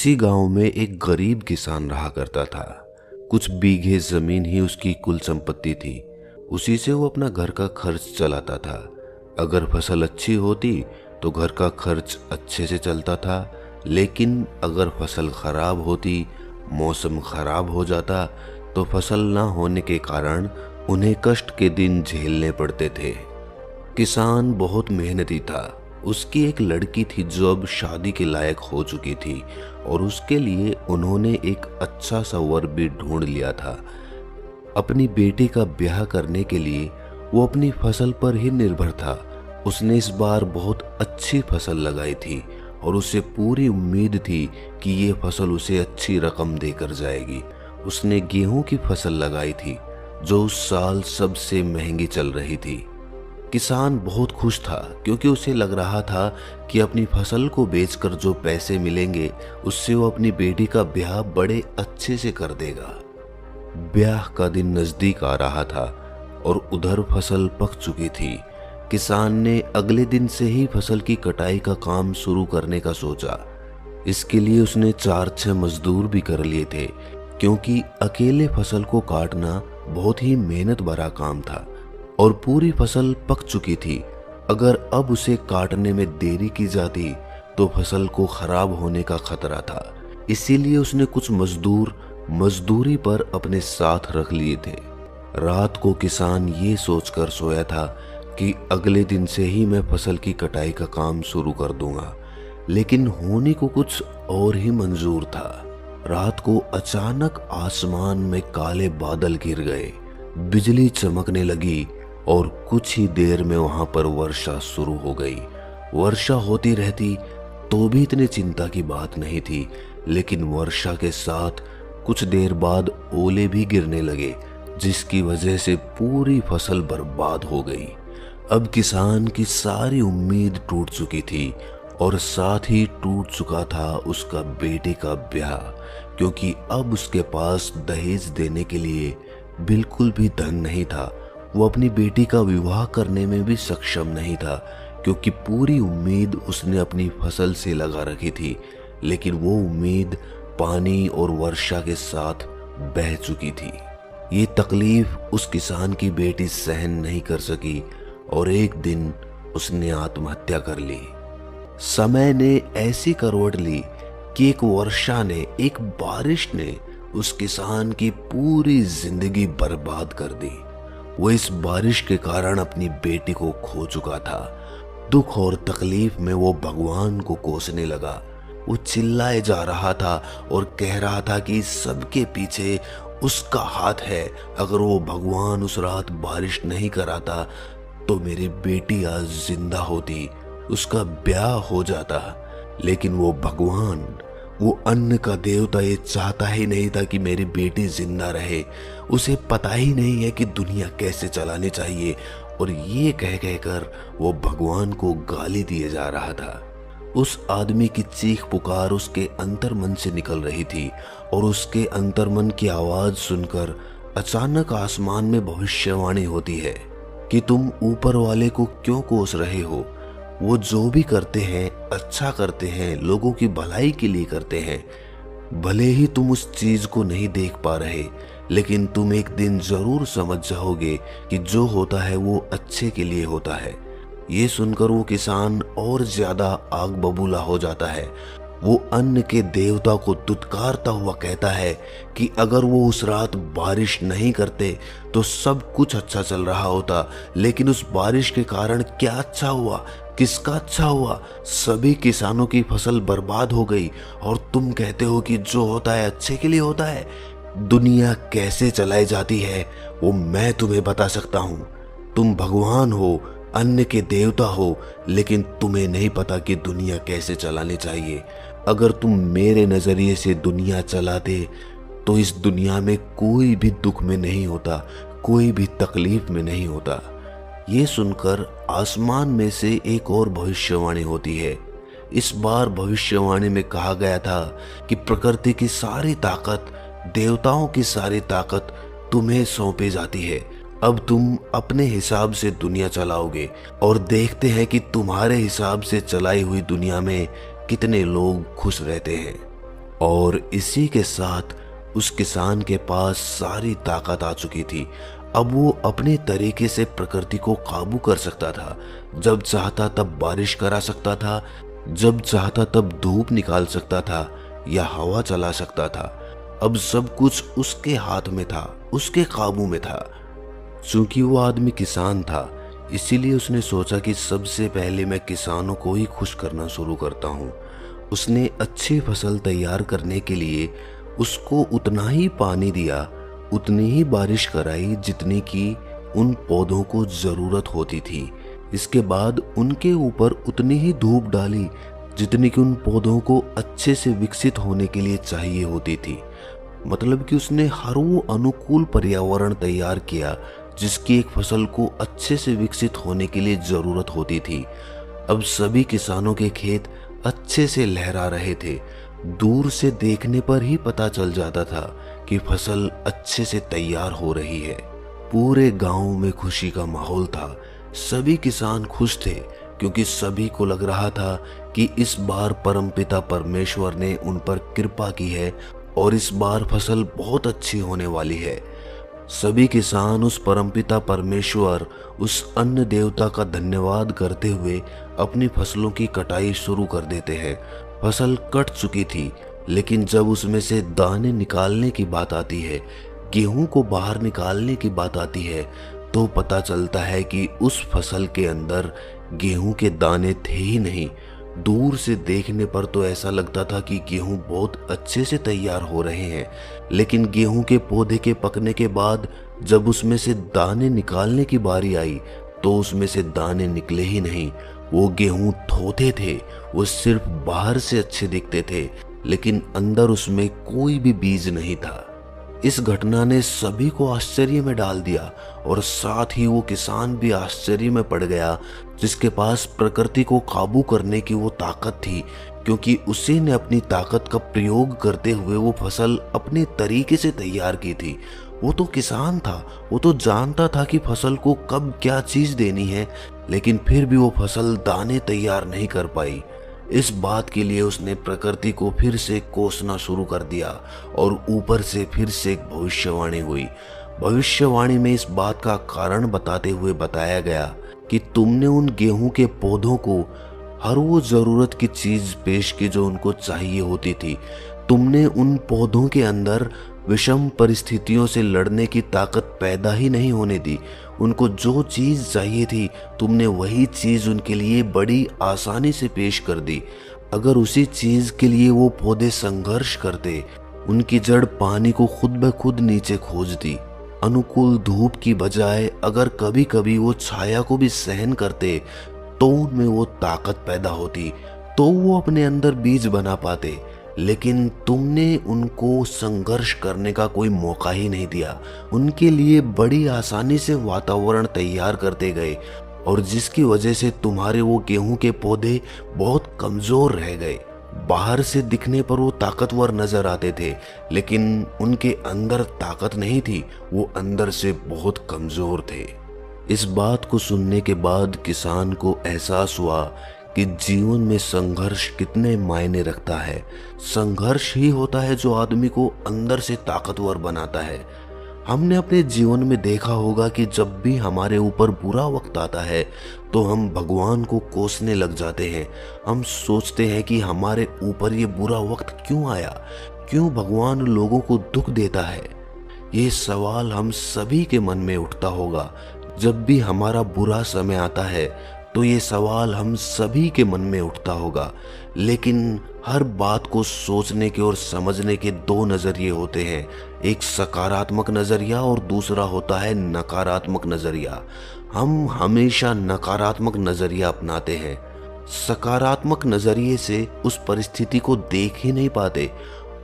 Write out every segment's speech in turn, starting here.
किसी गांव में एक गरीब किसान रहा करता था। कुछ बीघे जमीन ही उसकी कुल संपत्ति थी। उसी से वो अपना घर का खर्च चलाता था। अगर फसल अच्छी होती तो घर का खर्च अच्छे से चलता था, लेकिन अगर फसल खराब होती, मौसम खराब हो जाता तो फसल ना होने के कारण उन्हें कष्ट के दिन झेलने पड़ते थे। किसान बहुत मेहनती था। उसकी एक लड़की थी जो अब शादी के लायक हो चुकी थी और उसके लिए उन्होंने एक अच्छा सा वर भी ढूंढ लिया था। अपनी बेटी का ब्याह करने के लिए वो अपनी फसल पर ही निर्भर था। उसने इस बार बहुत अच्छी फसल लगाई थी और उसे पूरी उम्मीद थी कि ये फसल उसे अच्छी रकम देकर जाएगी। उसने गेहूं की फसल लगाई थी जो उस साल सबसे महंगी चल रही थी। किसान बहुत खुश था क्योंकि उसे लग रहा था कि अपनी फसल को बेचकर जो पैसे मिलेंगे उससे वो अपनी बेटी का ब्याह बड़े अच्छे से कर देगा। ब्याह का दिन नजदीक आ रहा था और उधर फसल पक चुकी थी। किसान ने अगले दिन से ही फसल की कटाई का काम शुरू करने का सोचा। इसके लिए उसने 4-6 मजदूर भी कर लिए थे, क्योंकि अकेले फसल को काटना बहुत ही मेहनत भरा काम था और पूरी फसल पक चुकी थी। अगर अब उसे काटने में देरी की जाती तो फसल को खराब होने का खतरा था। इसीलिए उसने कुछ मजदूर मजदूरी पर अपने साथ रख लिए थे। रात को किसान ये सोचकर सोया था कि अगले दिन से ही मैं फसल की कटाई का काम शुरू कर दूंगा, लेकिन होने को कुछ और ही मंजूर था। रात को अचानक आसमान में काले बादल घिर गए, बिजली चमकने लगी और कुछ ही देर में वहां पर वर्षा शुरू हो गई। वर्षा होती रहती तो भी इतनी चिंता की बात नहीं थी, लेकिन वर्षा के साथ कुछ देर बाद ओले भी गिरने लगे, जिसकी वजह से पूरी फसल बर्बाद हो गई। अब किसान की सारी उम्मीद टूट चुकी थी और साथ ही टूट चुका था उसका बेटे का ब्याह, क्योंकि अब उसके पास दहेज देने के लिए बिल्कुल भी धन नहीं था। वो अपनी बेटी का विवाह करने में भी सक्षम नहीं था, क्योंकि पूरी उम्मीद उसने अपनी फसल से लगा रखी थी, लेकिन वो उम्मीद पानी और वर्षा के साथ बह चुकी थी। ये तकलीफ उस किसान की बेटी सहन नहीं कर सकी और एक दिन उसने आत्महत्या कर ली। समय ने ऐसी करवट ली कि एक वर्षा ने, एक बारिश ने उस किसान की पूरी जिंदगी बर्बाद कर दी। वो इस बारिश के कारण अपनी बेटी को खो चुका था। दुख और तकलीफ में वो भगवान को कोसने लगा। वो चिल्लाए जा रहा था और कह रहा था कि सबके पीछे उसका हाथ है। अगर वो भगवान उस रात बारिश नहीं कराता तो मेरी बेटी आज जिंदा होती, उसका ब्याह हो जाता। लेकिन वो भगवान, वो अन्न का देवता ये चाहता ही नहीं था कि मेरी बेटी जिंदा रहे। उसे पता ही नहीं है कि दुनिया कैसे चलानी चाहिए, और ये कह कहकर वो भगवान को गाली दिए जा रहा था। उस आदमी की चीख पुकार उसके अंतर्मन से निकल रही थी और उसके अंतर्मन की आवाज सुनकर अचानक आसमान में भविष्यवाणी होती है कि तुम ऊपर वाले को क्यों कोस रहे हो। वो जो भी करते हैं अच्छा करते हैं, लोगों की भलाई के लिए करते हैं। भले ही तुम उस चीज को नहीं देख पा रहे, लेकिन तुम एक दिन जरूर समझ जाओगे कि जो होता है वो अच्छे के लिए होता है। ये सुनकर वो किसान और ज्यादा आग बबूला हो जाता है। वो अन्न के देवता को दुत्कारता हुआ कहता है कि अगर वो उस रात बारिश नहीं करते तो सब कुछ अच्छा चल रहा होता, लेकिन उस बारिश के कारण क्या अच्छा हुआ, किसका अच्छा हुआ? सभी किसानों की फसल बर्बाद हो गई और तुम कहते हो कि जो होता है अच्छे के लिए होता है। दुनिया कैसे चलाई जाती है वो मैं तुम्हें बता सकता हूँ। तुम भगवान हो, अन्न के देवता हो, लेकिन तुम्हें नहीं पता कि दुनिया कैसे चलानी चाहिए। अगर तुम मेरे नजरिए से दुनिया चलाते तो इस दुनिया में कोई भी दुख में नहीं होता, कोई भी तकलीफ में नहीं होता। ये सुनकर आसमान में से एक और भविष्यवाणी होती है। इस बार भविष्यवाणी में कहा गया था कि प्रकृति की सारी ताकत, देवताओं की सारी ताकत तुम्हें सौंपी जाती है। अब तुम अपने हिसाब से दुनिया चलाओगे और देखते हैं कि तुम्हारे हिसाब से चलाई हुई दुनिया में कितने लोग खुश रहते हैं। और इसी के साथ उस किसान के पास सारी ताकत आ चुकी थी। अब वो अपने तरीके से प्रकृति को काबू कर सकता था। जब चाहता तब बारिश करा सकता था, जब चाहता तब धूप निकाल सकता था या हवा चला सकता था। अब सब कुछ उसके हाथ में था, उसके काबू में था। चूंकि वो आदमी किसान था, इसीलिए उसने सोचा कि सबसे पहले मैं किसानों को ही खुश करना शुरू करता हूँ। उसने अच्छी फसल तैयार करने के लिए उसको उतना ही पानी दिया, उतनी ही बारिश कराई जितनी की उन पौधों को जरूरत होती थी। इसके बाद उनके ऊपर उतनी ही धूप डाली जितनी कि उन पौधों को अच्छे से विकसित होने के लिए चाहिए होती थी। मतलब कि उसने हर वो अनुकूल पर्यावरण तैयार किया जिसकी एक फसल को अच्छे से विकसित होने के लिए जरूरत होती थी। अब सभी किसानों के खेत अच्छे से लहरा रहे थे। दूर से देखने पर ही पता चल जाता था कि फसल अच्छे से तैयार हो रही है। पूरे गांव में खुशी का माहौल था। सभी किसान खुश थे क्योंकि सभी को लग रहा था कि इस बार परमपिता परमेश्वर ने उन पर कृपा की है और इस बार फसल बहुत अच्छी होने वाली है। सभी किसान उस परमपिता परमेश्वर, उस अन्न देवता का धन्यवाद करते हुए अपनी फसलों की कटाई शुरू कर देते हैं। फसल कट चुकी थी, लेकिन जब उसमें से दाने निकालने की बात आती है, गेहूं को बाहर निकालने की बात आती है, तो पता चलता है कि उस फसल के अंदर गेहूं के दाने थे ही नहीं। दूर से देखने पर तो ऐसा लगता था कि गेहूं बहुत अच्छे से तैयार हो रहे हैं, लेकिन गेहूं के पौधे के पकने के बाद जब उसमें से दाने निकालने की बारी आई तो उसमें से दाने निकले ही नहीं। वो गेहूं थोथे थे, वो सिर्फ बाहर से अच्छे दिखते थे, लेकिन अंदर उसमें कोई भी बीज नहीं था। इस घटना ने सभी को आश्चर्य में डाल दिया और साथ ही वो किसान भी आश्चर्य में पड़ गया जिसके पास प्रकृति को काबू करने की वो ताकत थी, क्योंकि उसी ने अपनी ताकत का प्रयोग करते हुए वो फसल अपने तरीके से तैयार की थी। वो तो किसान था, वो तो जानता था कि फसल को कब क्या चीज देनी है, लेकिन फिर भी वो फसल दाने तैयार नहीं कर पाई। इस बात के लिए उसने प्रकृति को फिर से कोसना शुरू कर दिया और ऊपर से फिर से एक भविष्यवाणी हुई। भविष्यवाणी में इस बात का कारण बताते हुए बताया गया कि तुमने उन गेहूं के पौधों को हर वो जरूरत की चीज पेश की जो उनको चाहिए होती थी। तुमने उन पौधों के अंदर विषम परिस्थितियों से लड़ने की ताकत पैदा ही नहीं होने दी। उनको जो चीज चाहिए थी तुमने वही चीज उनके लिए बड़ी आसानी से पेश कर दी। अगर उसी चीज के लिए वो पौधे संघर्ष करते, उनकी जड़ पानी को खुद ब खुद नीचे खोजती। अनुकूल धूप की बजाय अगर कभी कभी वो छाया को भी सहन करते तो उनमें वो ताकत पैदा होती, तो वो अपने अंदर बीज बना पाते। लेकिन तुमने उनको संघर्ष करने का कोई मौका ही नहीं दिया। उनके लिए बड़ी आसानी से वातावरण तैयार करते गए और जिसकी वजह से तुम्हारे वो गेहूं के पौधे बहुत कमजोर रह गए। बाहर से दिखने पर वो ताकतवर नजर आते थे, लेकिन उनके अंदर ताकत नहीं थी, वो अंदर से बहुत कमजोर थे। इस बात को सुनने के बाद किसान को एहसास हुआ कि जीवन में संघर्ष कितने मायने रखता है। संघर्ष ही होता है जो आदमी को अंदर से ताकतवर बनाता है। हमने अपने जीवन में देखा होगा कि जब भी हमारे ऊपर बुरा वक्त आता है तो हम भगवान को कोसने लग जाते हैं। हम सोचते हैं कि हमारे ऊपर ये बुरा वक्त क्यों आया, क्यों भगवान लोगों को दुख देता है। ये सवाल हम सभी के मन में उठता होगा। जब भी हमारा बुरा समय आता है तो ये सवाल हम सभी के मन में उठता होगा। लेकिन हर बात को सोचने के और समझने के दो नजरिए होते हैं, एक सकारात्मक नजरिया और दूसरा होता है नकारात्मक नजरिया। हम हमेशा नकारात्मक नजरिया अपनाते हैं। सकारात्मक नजरिए से उस परिस्थिति को देख ही नहीं पाते,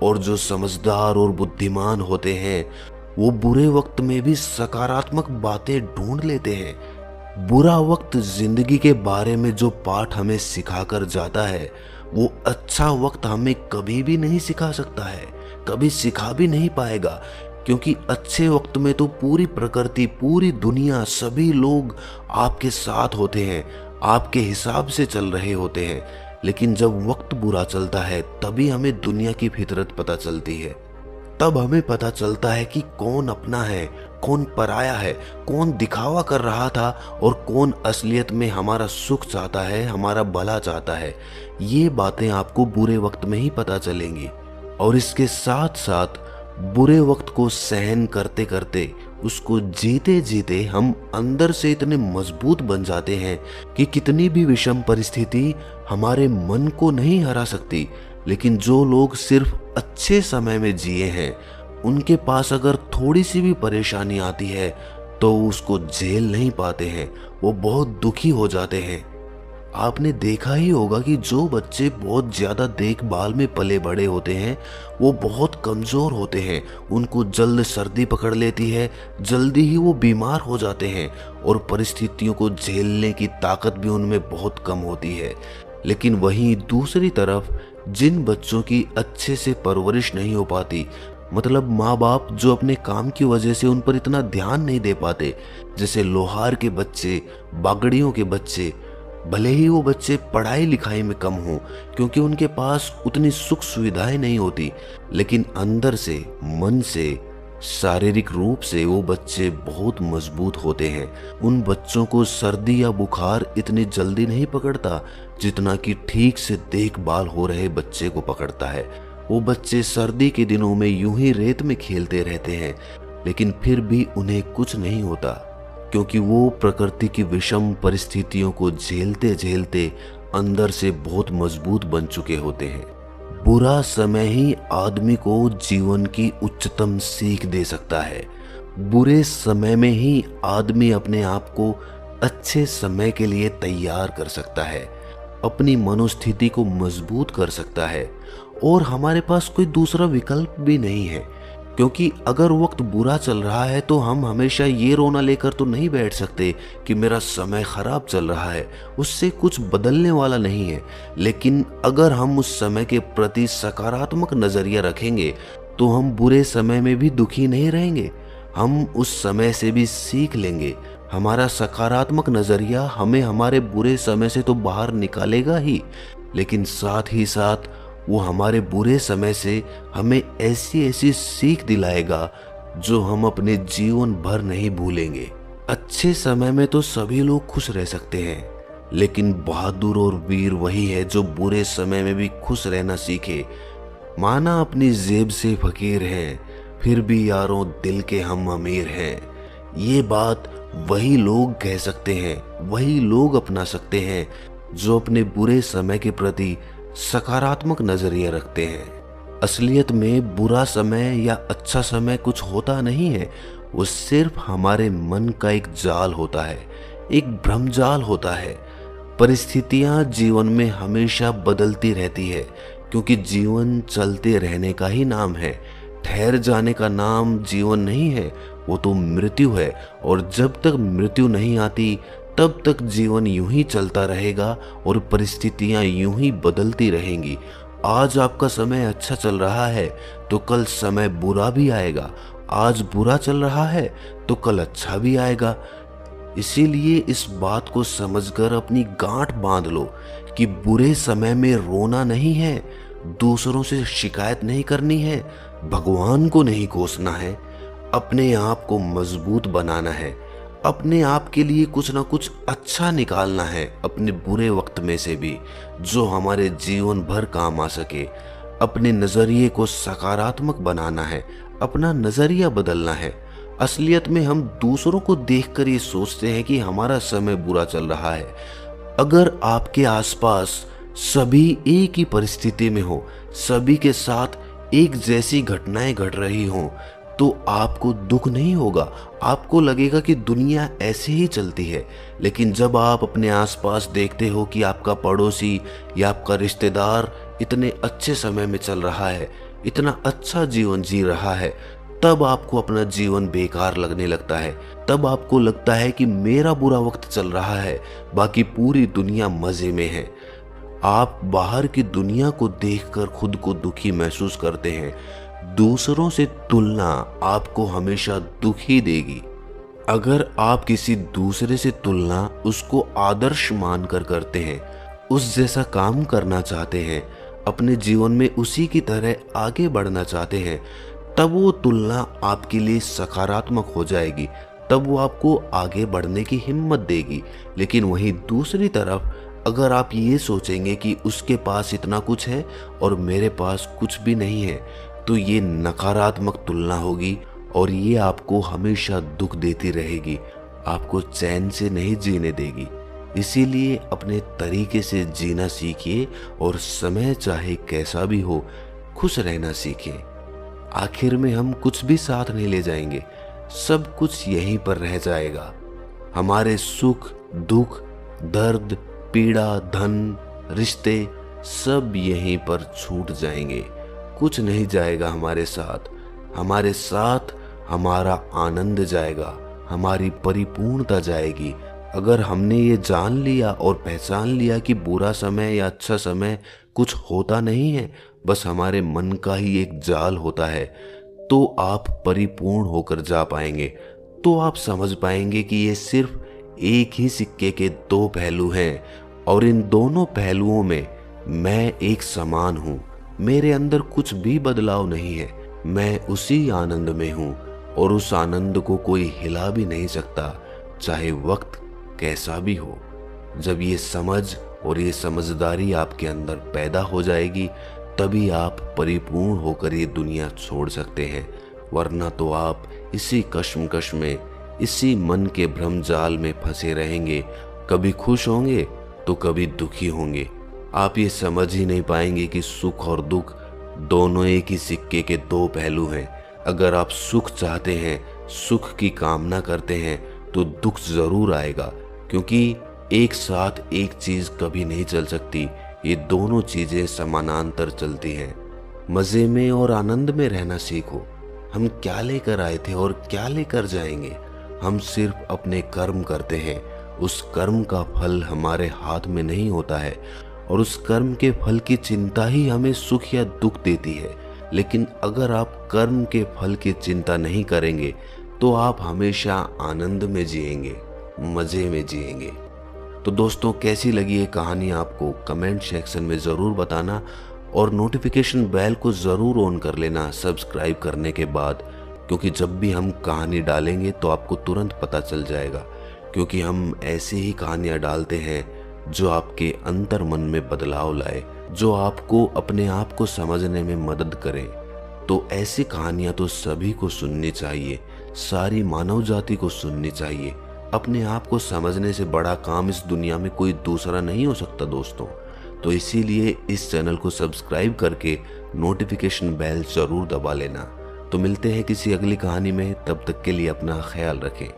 और जो समझदार और बुद्धिमान होते हैं वो बुरे वक्त में भी सकारात्मक बातें ढूंढ लेते हैं। बुरा वक्त जिंदगी के बारे में जो पाठ हमें सिखाकर जाता है वो अच्छा वक्त हमें कभी भी नहीं सिखा सकता है, कभी सिखा भी नहीं पाएगा, क्योंकि अच्छे वक्त में तो पूरी प्रकृति, पूरी दुनिया, सभी लोग आपके साथ होते हैं, आपके हिसाब से चल रहे होते हैं। लेकिन जब वक्त बुरा चलता है तभी हमें दुनिया की फितरत पता चलती है। तब हमें पता चलता है कि कौन अपना है, कौन पराया है, कौन दिखावा कर रहा था और कौन असलियत में हमारा सुख चाहता है, हमारा भला चाहता है। ये बातें आपको बुरे वक्त में ही पता चलेंगी। और इसके साथ साथ बुरे वक्त को सहन करते करते, उसको जीते जीते हम अंदर से इतने मजबूत बन जाते हैं कि कितनी भी विषम परिस्थिति हमारे मन को नहीं हरा सकती। लेकिन जो लोग सिर्फ अच्छे समय में जिए हैं, उनके पास अगर थोड़ी सी भी परेशानी आती है तो उसको झेल नहीं पाते हैं, वो बहुत दुखी हो जाते हैं। आपने देखा ही होगा कि जो बच्चे बहुत ज्यादा देखभाल में पले बड़े होते हैं वो बहुत कमजोर होते हैं, उनको जल्द सर्दी पकड़ लेती है, जल्दी ही वो बीमार हो जाते हैं और परिस्थितियों को झेलने की ताकत भी उनमें बहुत कम होती है। लेकिन वहीं दूसरी तरफ जिन बच्चों की अच्छे से परवरिश नहीं हो पाती, मतलब माँ बाप जो अपने काम की वजह से उन पर इतना ध्यान नहीं दे पाते, जैसे लोहार के बच्चे, बागड़ियों के बच्चे, भले ही वो बच्चे पढ़ाई लिखाई में कम हों क्योंकि उनके पास उतनी सुख सुविधाएं नहीं होती, लेकिन अंदर से, मन से, शारीरिक रूप से वो बच्चे बहुत मजबूत होते हैं। उन बच्चों को सर्दी या बुखार इतनी जल्दी नहीं पकड़ता जितना कि ठीक से देखभाल हो रहे बच्चे को पकड़ता है। वो बच्चे सर्दी के दिनों में यूं ही रेत में खेलते रहते हैं, लेकिन फिर भी उन्हें कुछ नहीं होता क्योंकि वो प्रकृति की विषम परिस्थितियों को झेलते झेलते अंदर से बहुत मजबूत बन चुके होते हैं। बुरा समय ही आदमी को जीवन की उच्चतम सीख दे सकता है। बुरे समय में ही आदमी अपने आप को अच्छे समय के लिए तैयार कर सकता है, अपनी मनोस्थिति को मजबूत कर सकता है। और हमारे पास कोई दूसरा विकल्प भी नहीं है, क्योंकि अगर वक्त बुरा चल रहा है तो हम हमेशा ये रोना लेकर तो नहीं बैठ सकते कि मेरा समय खराब चल रहा है, उससे कुछ बदलने वाला नहीं है। लेकिन अगर हम उस समय के प्रति सकारात्मक नजरिया रखेंगे तो हम बुरे समय में भी दुखी नहीं रहेंगे, हम उस समय से भी सीख लेंगे। हमारा सकारात्मक नजरिया हमें हमारे बुरे समय से तो बाहर निकालेगा ही, लेकिन साथ ही साथ वो हमारे बुरे समय से हमें ऐसी ऐसी सीख दिलाएगा जो हम अपने जीवन भर नहीं भूलेंगे। अच्छे समय में तो सभी लोग खुश रह सकते हैं, लेकिन बहादुर और वीर वही है जो बुरे समय में भी खुश रहना सीखे। माना अपनी जेब से फकीर हैं, फिर भी यारों दिल के हम अमीर हैं। ये बात वही लोग कह सकते हैं, वही लोग अपना सकते हैं जो अपने बुरे समय के प्रति सकारात्मक नजरिया रखते हैं। असलियत में बुरा समय या अच्छा समय कुछ होता नहीं है, वो सिर्फ हमारे मन का एक जाल होता है, एक भ्रमजाल होता है। परिस्थितियां जीवन में हमेशा बदलती रहती है, क्योंकि जीवन चलते रहने का ही नाम है। ठहर जाने का नाम जीवन नहीं है, वो तो मृत्यु है। और जब तक मृत्यु नहीं आती तब तक जीवन यूं ही चलता रहेगा और परिस्थितियां यूं ही बदलती रहेंगी। आज आपका समय अच्छा चल रहा है तो कल समय बुरा भी आएगा, आज बुरा चल रहा है तो कल अच्छा भी आएगा। इसीलिए इस बात को समझकर अपनी गांठ बांध लो कि बुरे समय में रोना नहीं है, दूसरों से शिकायत नहीं करनी है, भगवान को नहीं कोसना है, अपने आप को मजबूत बनाना है, अपने आप के लिए कुछ ना कुछ अच्छा निकालना है अपने बुरे वक्त में से भी, जो हमारे जीवन भर काम आ सके। अपने नजरिए को सकारात्मक बनाना है, अपना नजरिया बदलना है। असलियत में हम दूसरों को देखकर ये सोचते हैं कि हमारा समय बुरा चल रहा है। अगर आपके आसपास सभी एक ही परिस्थिति में हो, सभी के साथ एक जैसी घटनाएं घट रही हों, तो आपको दुख नहीं होगा, आपको लगेगा कि दुनिया ऐसे ही चलती है। लेकिन जब आप अपने आसपास देखते हो कि आपका पड़ोसी या आपका रिश्तेदार इतने अच्छे समय में चल रहा है, इतना अच्छा जीवन जी रहा है, तब आपको अपना जीवन बेकार लगने लगता है। तब आपको लगता है कि मेरा बुरा वक्त चल रहा है, बाकी पूरी दुनिया मजे में है। आप बाहर की दुनिया को देखकर खुद को दुखी महसूस करते हैं। दूसरों से तुलना आपको हमेशा दुखी देगी। अगर आप किसी दूसरे से तुलना उसको आदर्श मानकर करते हैं, उस जैसा काम करना चाहते हैं, अपने जीवन में उसी की तरह आगे बढ़ना चाहते हैं, तब वो तुलना आपके लिए सकारात्मक हो जाएगी, तब वो आपको आगे बढ़ने की हिम्मत देगी। लेकिन वहीं दूसरी तरफ अगर आप ये सोचेंगे कि उसके पास इतना कुछ है और मेरे पास कुछ भी नहीं है, तो ये नकारात्मक तुलना होगी और ये आपको हमेशा दुख देती रहेगी, आपको चैन से नहीं जीने देगी। इसीलिए अपने तरीके से जीना सीखिए और समय चाहे कैसा भी हो, खुश रहना सीखिए। आखिर में हम कुछ भी साथ नहीं ले जाएंगे, सब कुछ यहीं पर रह जाएगा। हमारे सुख, दुख, दर्द, पीड़ा, धन, रिश्ते सब यहीं पर छूट जाएंगे। कुछ नहीं जाएगा हमारे साथ। हमारे साथ हमारा आनंद जाएगा, हमारी परिपूर्णता जाएगी। अगर हमने ये जान लिया और पहचान लिया कि बुरा समय या अच्छा समय कुछ होता नहीं है, बस हमारे मन का ही एक जाल होता है, तो आप परिपूर्ण होकर जा पाएंगे। तो आप समझ पाएंगे कि ये सिर्फ एक ही सिक्के के दो पहलू हैं और इन दोनों पहलुओं में मैं एक समान हूँ। मेरे अंदर कुछ भी बदलाव नहीं है, मैं उसी आनंद में हूँ और उस आनंद को कोई हिला भी नहीं सकता, चाहे वक्त कैसा भी हो। जब ये समझ और ये समझदारी आपके अंदर पैदा हो जाएगी, तभी आप परिपूर्ण होकर ये दुनिया छोड़ सकते हैं। वरना तो आप इसी कश्मकश में, इसी मन के भ्रमजाल में फंसे रहेंगे। कभी खुश होंगे तो कभी दुखी होंगे। आप ये समझ ही नहीं पाएंगे कि सुख और दुख दोनों एक ही सिक्के के दो पहलू हैं। अगर आप सुख चाहते हैं, सुख की कामना करते हैं, तो दुख जरूर आएगा, क्योंकि एक साथ एक चीज कभी नहीं चल सकती। ये दोनों चीजें समानांतर चलती हैं। मजे में और आनंद में रहना सीखो। हम क्या लेकर आए थे और क्या लेकर जाएंगे? हम सिर्फ अपने कर्म करते हैं। उस कर्म का फल हमारे हाथ में नहीं होता है और उस कर्म के फल की चिंता ही हमें सुख या दुख देती है। लेकिन अगर आप कर्म के फल की चिंता नहीं करेंगे, तो आप हमेशा आनंद में जिएंगे, मजे में जिएंगे। तो दोस्तों, कैसी लगी ये कहानी आपको कमेंट सेक्शन में ज़रूर बताना और नोटिफिकेशन बेल को ज़रूर ऑन कर लेना सब्सक्राइब करने के बाद, क्योंकि जब भी हम कहानी डालेंगे तो आपको तुरंत पता चल जाएगा। क्योंकि हम ऐसी ही कहानियाँ डालते हैं जो आपके अंतर मन में बदलाव लाए, जो आपको अपने आप को समझने में मदद करे। तो ऐसी कहानियाँ तो सभी को सुननी चाहिए, सारी मानव जाति को सुननी चाहिए। अपने आप को समझने से बड़ा काम इस दुनिया में कोई दूसरा नहीं हो सकता दोस्तों। तो इसीलिए इस चैनल को सब्सक्राइब करके नोटिफिकेशन बेल जरूर दबा लेना। तो मिलते हैं किसी अगली कहानी में, तब तक के लिए अपना ख्याल रखें।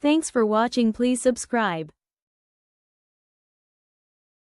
Thanks for watching. Please subscribe.